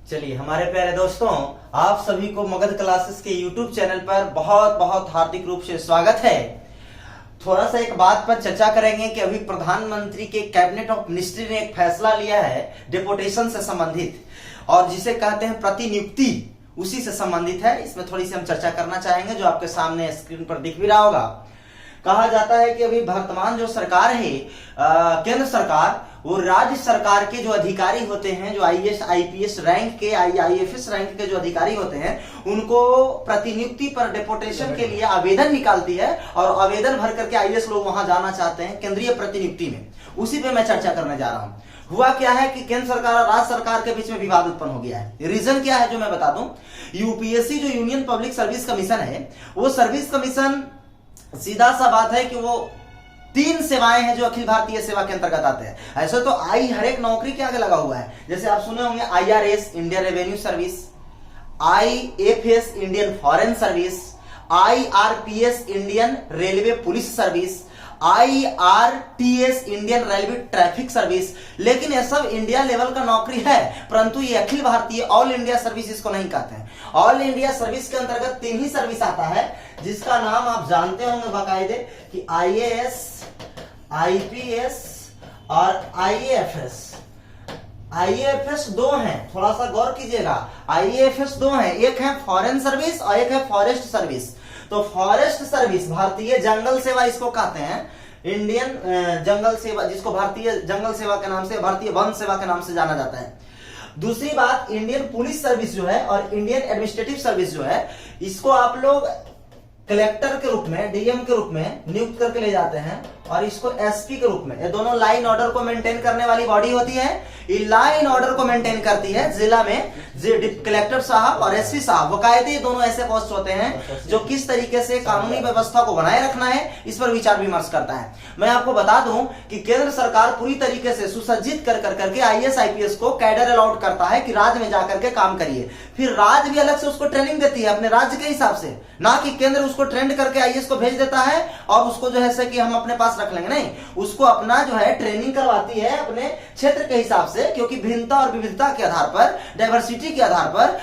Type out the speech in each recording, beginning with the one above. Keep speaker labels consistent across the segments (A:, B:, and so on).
A: चलिए हमारे प्यारे दोस्तों, आप सभी को मगध क्लासेस के YouTube चैनल पर बहुत बहुत हार्दिक रूप से स्वागत है। थोड़ा सा एक बात पर चर्चा करेंगे कि अभी प्रधानमंत्री के कैबिनेट ऑफ मिनिस्ट्री ने एक फैसला लिया है डेपुटेशन से संबंधित, और जिसे कहते हैं प्रतिनियुक्ति, उसी से संबंधित है। इसमें थोड़ी सी हम चर्चा करना चाहेंगे, जो आपके सामने स्क्रीन पर दिख भी रहा होगा। कहा जाता है कि अभी वर्तमान जो सरकार है, केंद्र सरकार, वो राज्य सरकार के जो अधिकारी होते हैं, जो आईएएस आईपीएस रैंक के, आईएफएस रैंक के जो अधिकारी होते हैं, उनको प्रतिनियुक्ति पर डेपुटेशन के लिए आवेदन निकालती है, और आवेदन भर करके आईएएस लोग वहां जाना चाहते हैं केंद्रीय प्रतिनियुक्ति में। उसी पे मैं चर्चा करने जा रहा हूं। हुआ क्या है कि केंद्र सरकार और राज्य सरकार के बीच में विवाद उत्पन्न हो गया है। रीजन क्या है जो मैं बता दूं। यूपीएससी जो यूनियन पब्लिक सर्विस कमीशन है, वो सर्विस कमीशन, सीधा सा बात है कि वो 3 सेवाएं हैं जो अखिल भारतीय सेवा के अंतर्गत आते हैं। ऐसे तो हर एक नौकरी के आगे लगा हुआ है। जैसे आप सुने होंगे IRS Indian revenue service, IFS Indian foreign service, IRPS Indian railway police service, IRTS Indian railway traffic service. लेकिन ये सब इंडिया लेवल का नौकरी है, परंतु ये Akhil Bharatiya all India service इसको नहीं कहते हैं। ऑल इंडिया सर्विस के अंतर्गत 3 ही सर्विस आता है, जिसका नाम आप जानते होंगे बाकायदे कि IAS, IPS और IAFS। IAFS 2 हैं, थोड़ा सा गौर कीजिएगा। IAFS 2 हैं, एक है फॉरेन सर्विस और एक है फॉरेस्ट सर्विस। तो फॉरेस्ट सर्विस भारतीय जंगल सेवा इसको कहते हैं, इंडियन जंगल सेवा, जिसको भारतीय जंगल सेवा के नाम से, भारतीय वन सेवा के नाम से जाना जाता है। दूसरी बात, इंडियन पुलिस सर्विस जो है और इंडियन एडमिनिस्ट्रेटिव सर्विस जो है, इसको आप लोग कलेक्टर के रूप में, डीएम के रूप में नियुक्त करके ले जाते हैं, और इसको एसपी के रूप में। ये दोनों लाइन ऑर्डर को मेंटेन करने वाली बॉडी होती है। ये लाइन ऑर्डर को मेंटेन करती है जिला में कलेक्टर साहब और एसपी साहब। बाकायदे दोनों ऐसे पोस्ट होते हैं जो किस तरीके से कानूनी व्यवस्था को बनाए रखना है, इस पर विचार विमर्श करता है। मैं आपको बता दूं कि केंद्र सरकार पूरी तरीके से सुसज्जित कर करके आईएएस आईपीएस को कैडर अलॉट करता है कि राज्य में जाकर के काम करिए। फिर राज्य भी अलग से उसको ट्रेनिंग देती है अपने राज्य के हिसाब से, ना कि केंद्र उसको ट्रेंड करके आईएएस को भेज देता है और उसको जो है कि हम अपने पास रख लेंगे। नहीं, उसको अपना जो है ट्रेनिंग करवाती है अपने क्षेत्र के हिसाब से, क्योंकि भिन्नता और विविधता के आधार पर, डाइवर्सिटी के आधार पर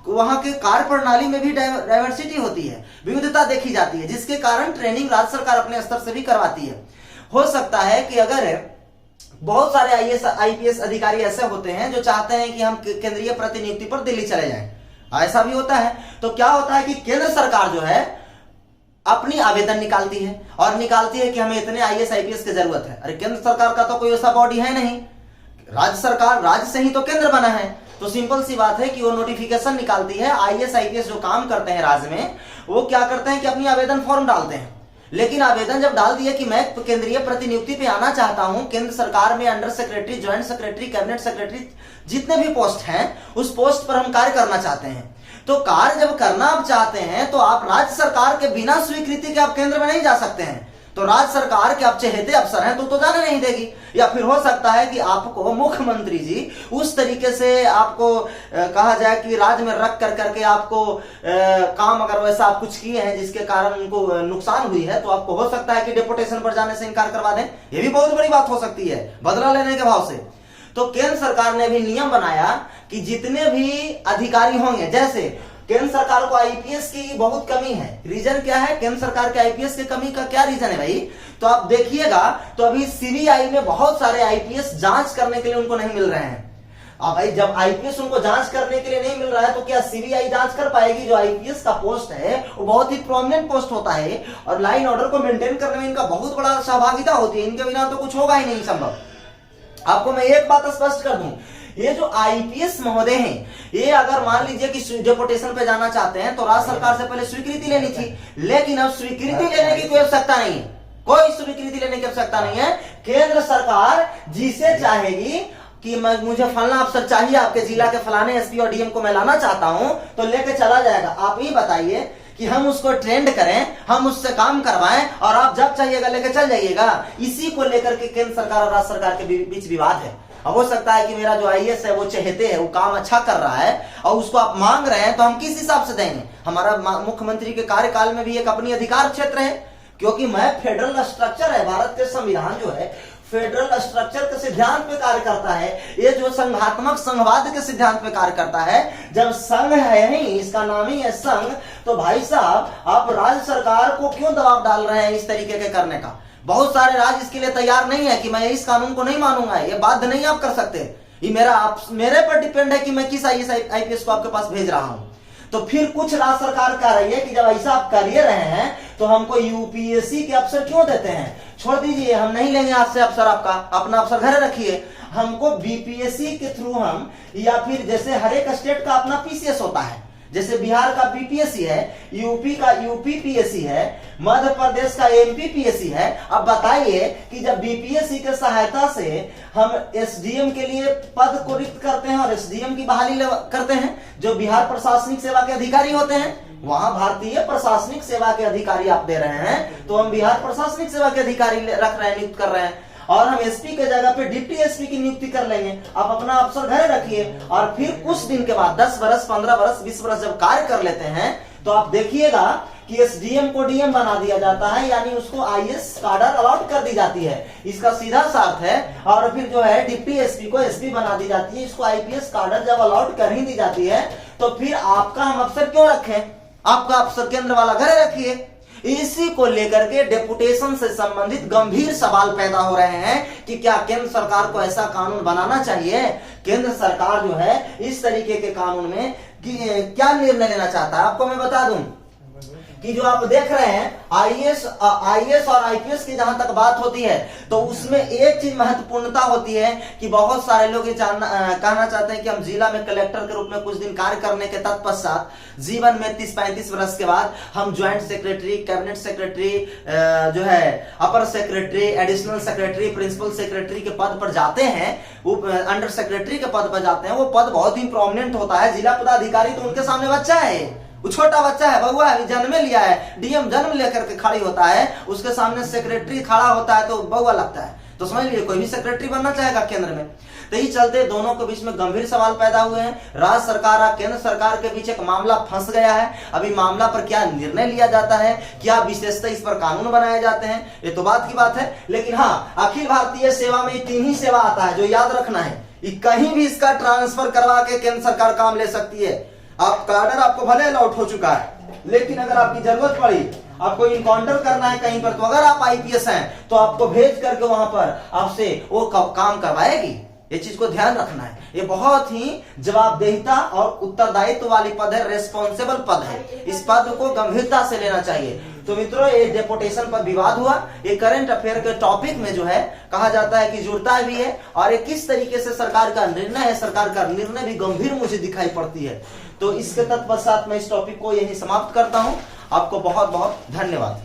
A: वहां के कार्य प्रणाली में भी डाइवर्सिटी होती है, विविधता देखी जाती है, जिसके कारण ट्रेनिंग राज्य सरकार अपने स्तर से भी करवाती है। हो सकता है कि अगर बहुत सारे आईएएस आईपीएस अधिकारी ऐसे होते हैं जो चाहते हैं कि हम केंद्रीय प्रतिनियुक्ति पर दिल्ली चले जाएं, ऐसा भी होता है। तो क्या होता है कि केंद्र सरकार जो है अपनी आवेदन निकालती है, और निकालती है कि हमें इतने आईएएस आईपीएस की जरूरत है। अरे केंद्र सरकार का तो कोई ऐसा बॉडी है नहीं, राज्य सरकार, राज्य से ही तो केंद्र बना है। तो सिंपल सी बात है कि वो नोटिफिकेशन निकालती है। आईएएस आईपीएस जो काम करते हैं राज्य में, वो क्या करते हैं कि अपनी आवेदन फॉर्म डालते हैं। लेकिन आवेदन जब डाल दिए कि मैं केंद्रीय प्रतिनियुक्ति पे आना चाहता हूं, केंद्र सरकार में under secretary, joint secretary, cabinet secretary, जितने भी पोस्ट हैं, उस पोस्ट पर हम कार्य करना चाहते हैं। तो कार्य जब करना आप चाहते हैं, तो आप राज्य सरकार के बिना स्वीकृति के आप केंद्र में नहीं जा सकते हैं। तो राज्य सरकार के आप चहेते अफसर हैं तो जाने नहीं देगी। या फिर हो सकता है कि आपको मुख्यमंत्री जी उस तरीके से आपको कहा जाए कि राज्य में रख कर करके आपको काम, अगर वैसा आप कुछ किए हैं जिसके कारण उनको नुकसान हुई है, तो आपको हो सकता है कि डेपुटेशन पर जाने से इनकार करवा दें। ये भी बहुत बड़ी बात हो सकती है बदला लेने के भाव से। तो केंद्र सरकार ने भी नियम बनाया कि जितने भी अधिकारी होंगे, जैसे केंद्र सरकार को आईपीएस की बहुत कमी है। रीजन क्या है केंद्र सरकार के आईपीएस की कमी का? क्या रीजन है भाई? तो आप देखिएगा तो अभी सीबीआई में बहुत सारे आईपीएस जांच करने के लिए उनको नहीं मिल रहे हैं। अब भाई जब आईपीएस उनको जांच करने के लिए नहीं मिल रहा है, तो क्या सीबीआई जांच कर पाएगी? जो आईपीएस का पोस्ट है वो बहुत ही प्रोमिनेंट पोस्ट होता है, और लाइन ऑर्डर को मेंटेन करने में इनका बहुत बड़ा सहभागिता होती है। इनके बिना तो कुछ होगा ही नहीं संभव। आपको मैं एक बात स्पष्ट कर दूं, ये जो आईपीएस महोदय हैं, ये अगर मान लीजिए कि डेपुटेशन पे जाना चाहते हैं, तो राज्य सरकार से पहले स्वीकृति लेनी थी। लेकिन अब स्वीकृति लेने की कोई आवश्यकता नहीं है, कोई स्वीकृति लेने की आवश्यकता नहीं है। केंद्र सरकार जिसे चाहेगी कि मुझे फलाना अफसर चाहिए, आपके जिला के फलाने एसपी और डीएम को मैं लाना चाहता हूं, तो लेके चला जाएगा। आप ही बताइए कि हम उसको ट्रेंड करें, हम उससे काम करवाएं, और आप जब चाहिएगा लेके चल जाइएगा। इसी को लेकर के केंद्र सरकार और राज्य सरकार के बीच विवाद है। अब हो सकता है कि मेरा जो आईएएस है वो चहेते है, वो काम अच्छा कर रहा है और उसको आप मांग रहे हैं, तो हम किस हिसाब से देंगे? हमारा मुख्यमंत्री के कार्यकाल में भी एक अपनी अधिकार क्षेत्र है, क्योंकि मैं फेडरल स्ट्रक्चर है, भारत के संविधान जो है फेडरल स्ट्रक्चर के सिद्धांत पे कार्य करता है, ये जो संघात्मक संघवाद के सिद्धांत पे कार्य करता है। जब संघ है ही, इसका नाम ही है संघ, तो भाई साहब आप राज्य सरकार को क्यों दबाव डाल रहे हैं इस तरीके के करने का? बहुत सारे राज्य इसके लिए तैयार नहीं है कि मैं इस कानून को नहीं मानूंगा, ये बाध्य नहीं आप कर सकते। ये मेरे पर डिपेंड है कि मैं किस IAS को आपके पास भेज रहा हूं। तो फिर कुछ राज्य सरकार कह रही है कि जब ऐसा आप कर रहे हैं तो हमको UPSC के अफसर क्यों देते हैं? छोड़ दीजिए, हम नहीं लेंगे आपसे अफसर, आपका अपना अफसर घर रखिए। हमको BPSC के थ्रू हम, या फिर जैसे हर एक स्टेट का अपना PCS होता है, जैसे बिहार का BPSC है, यूपी का UPPSC है, मध्य प्रदेश का MPPSC है। अब बताइए कि जब BPSC के सहायता से हम SDM के लिए पद को रिक्त करते हैं और SDM की बहाली करते हैं, जो बिहार प्रशासनिक सेवा के अधिकारी होते हैं, वहां भारतीय प्रशासनिक सेवा के अधिकारी आप दे रहे हैं, तो हम बिहार प्रशासनिक सेवा के अधिकारी रख रहे हैं, नियुक्त कर रहे हैं, और हम SP के जगह पे डिप्टी SP की नियुक्ति कर लेंगे। आप अपना अफसर घर रखिए, और फिर कुछ दिन के बाद 10 वर्ष 15 वर्ष 20 वर्ष जब कार्य कर लेते हैं, तो आप देखिएगा कि SDM को DM बना दिया जाता है, यानी उसको IAS काडर अलॉट कर दी जाती है। इसका सीधा सा अर्थ है। और फिर जो है डिप्टी SP को SP बना दी जाती है, इसको IPS काडर जब अलॉट कर ही दी जाती है, तो फिर आपका हम अफसर क्यों रखें? आपका अफसर केंद्र वाला घर रखिए। इसी को लेकर के डेपुटेशन से संबंधित गंभीर सवाल पैदा हो रहे हैं कि क्या केंद्र सरकार को ऐसा कानून बनाना चाहिए? केंद्र सरकार जो है इस तरीके के कानून में क्या निर्णय लेना चाहता है, आपको मैं बता दूं कि जो आप देख रहे हैं IAS और IPS की जहां तक बात होती है, तो उसमें एक चीज महत्वपूर्णता होती है कि बहुत सारे लोग ये कहना चाहते हैं कि हम जिला में कलेक्टर के रूप में कुछ दिन कार्य करने के तत्पश्चात जीवन में 30-35 वर्ष के बाद हम ज्वाइंट सेक्रेटरी, कैबिनेट सेक्रेटरी, जो है upper secretary, additional secretary, principal secretary के पद पर जाते हैं, वो अंडर सेक्रेटरी के पद पर जाते हैं। वो पद बहुत ही प्रोमिनेंट होता है। जिला पदाधिकारी तो उनके सामने बच्चा है, वो छोटा बच्चा है, बउआ है, जन्म लिया है, DM जन्म लेकर के खड़ी होता है, उसके सामने सेक्रेटरी खड़ा होता है तो बउआ लगता है। तो समझ लीजिए कोई भी सेक्रेटरी बनना चाहेगा केंद्र में। तो ये चलते दोनों के बीच में गंभीर सवाल पैदा हुए हैं। राज्य सरकार और केंद्र सरकार के बीच एक मामला फंस गया है। अभी मामला पर क्या निर्णय लिया जाता है, क्या विशेषता इस पर कानून बनाए जाते हैं, ये तो बात की बात है। लेकिन हाँ, अखिल भारतीय सेवा में 3 ही सेवा आता है, जो याद रखना है। कहीं भी इसका ट्रांसफर करवा के केंद्र सरकार काम ले सकती है। आप काडर आपको भले अलॉट हो चुका है, लेकिन अगर आपकी जरूरत पड़ी, आपको इनकाउंटर करना है कहीं पर, तो अगर आप IPS हैं तो आपको भेज करके वहां पर आपसे वो काम करवाएगी। ये चीज को ध्यान रखना है। ये बहुत ही जवाबदेहिता और उत्तरदायित्व वाली पद है, रेस्पॉन्सिबल पद है। इस पद को गंभीरता से लेना चाहिए। तो मित्रों, ये डेपुटेशन पर विवाद हुआ। ये करंट अफेयर के टॉपिक में जो है कहा जाता है कि जुड़ता भी है, और ये किस तरीके से सरकार का निर्णय है, सरकार का निर्णय भी गंभीर मुझे दिखाई पड़ती है। तो इसके तत्पश्चात मैं इस टॉपिक को यही समाप्त करता हूं। आपको बहुत बहुत धन्यवाद।